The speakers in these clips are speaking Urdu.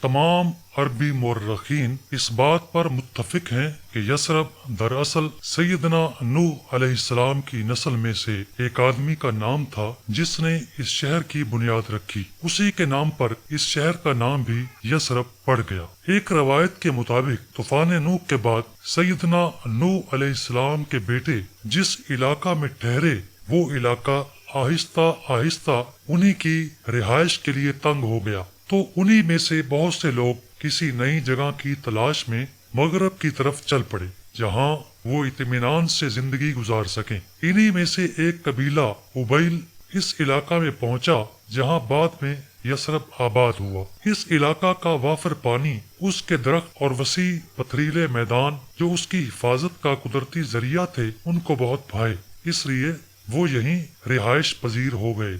تمام عربی مورخین اس بات پر متفق ہیں کہ یثرب دراصل سیدنا نوح علیہ السلام کی نسل میں سے ایک آدمی کا نام تھا جس نے اس شہر کی بنیاد رکھی۔ اسی کے نام پر اس شہر کا نام بھی یثرب پڑ گیا۔ ایک روایت کے مطابق طوفان نوح کے بعد سیدنا نوح علیہ السلام کے بیٹے جس علاقہ میں ٹھہرے وہ علاقہ آہستہ آہستہ انہی کی رہائش کے لیے تنگ ہو گیا، تو انہی میں سے بہت سے لوگ کسی نئی جگہ کی تلاش میں مغرب کی طرف چل پڑے جہاں وہ اطمینان سے زندگی گزار سکیں۔ انہی میں سے ایک قبیلہ ابیل اس علاقہ میں پہنچا جہاں بعد میں یثرب آباد ہوا۔ اس علاقہ کا وافر پانی، اس کے درخت اور وسیع پتھریلے میدان جو اس کی حفاظت کا قدرتی ذریعہ تھے ان کو بہت بھائے، اس لیے وہ یہیں رہائش پذیر ہو گئے۔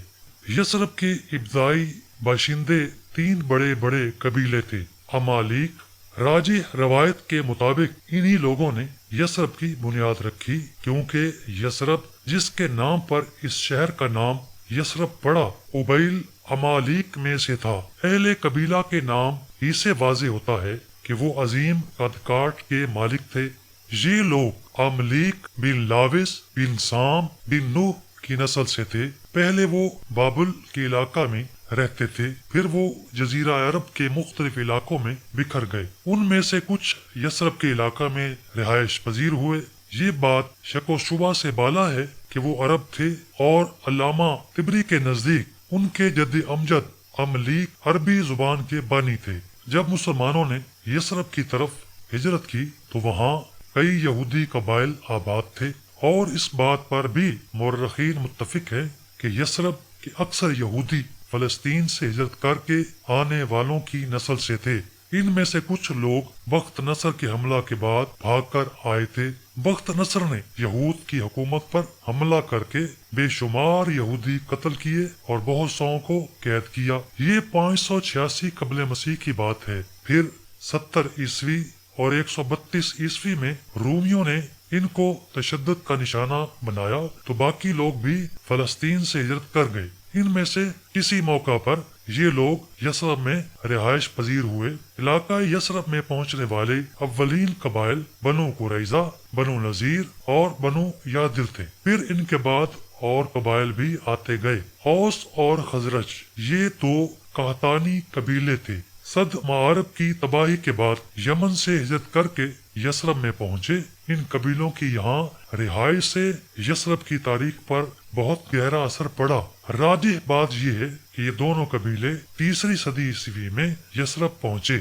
یثرب کے ابتدائی باشندے تین بڑے بڑے قبیلے تھے۔ عمالیق، راجح روایت کے مطابق انہی لوگوں نے یثرب کی بنیاد رکھی کیونکہ یثرب جس کے نام پر اس شہر کا نام یثرب پڑا ابیل عمالیق میں سے تھا۔ اہل قبیلہ کے نام ہی سے واضح ہوتا ہے کہ وہ عظیم قد کاٹ کے مالک تھے۔ یہ لوگ عمالیق بن لاوس بن سام بن نوح کی نسل سے تھے۔ پہلے وہ بابل کے علاقہ میں رہتے تھے، پھر وہ جزیرہ عرب کے مختلف علاقوں میں بکھر گئے۔ ان میں سے کچھ یثرب کے علاقہ میں رہائش پذیر ہوئے۔ یہ بات شک و شبہ سے بالا ہے کہ وہ عرب تھے، اور علامہ طبری کے نزدیک ان کے جد امجد عملیق عربی زبان کے بانی تھے۔ جب مسلمانوں نے یثرب کی طرف ہجرت کی تو وہاں کئی یہودی قبائل آباد تھے، اور اس بات پر بھی مورخین متفق ہیں کہ یثرب کے اکثر یہودی فلسطین سے ہجرت کر کے آنے والوں کی نسل سے تھے۔ ان میں سے کچھ لوگ بخت نصر کے حملہ کے بعد بھاگ کر آئے تھے۔ بخت نصر نے یہود کی حکومت پر حملہ کر کے بے شمار یہودی قتل کیے اور بہت سو کو قید کیا۔ یہ 586 قبل مسیح کی بات ہے۔ پھر 70 عیسوی اور 132 عیسوی میں رومیوں نے ان کو تشدد کا نشانہ بنایا تو باقی لوگ بھی فلسطین سے ہجرت کر گئے۔ ان میں سے کسی موقع پر یہ لوگ یثرب میں رہائش پذیر ہوئے۔ علاقہ یثرب میں پہنچنے والے اولین قبائل بنو قریظہ، بنو نذیر اور بنو یادر تھے۔ پھر ان کے بعد اور قبائل بھی آتے گئے۔ اوس اور خزرج یہ دو قحطانی قبیلے تھے۔ صد معارب کی تباہی کے بعد یمن سے ہجرت کر کے یثرب میں پہنچے۔ ان قبیلوں کی یہاں رہائش سے یثرب کی تاریخ پر بہت گہرا اثر پڑا۔ راجح بات یہ ہے کہ یہ دونوں قبیلے تیسری صدی عیسوی میں یثرب پہنچے۔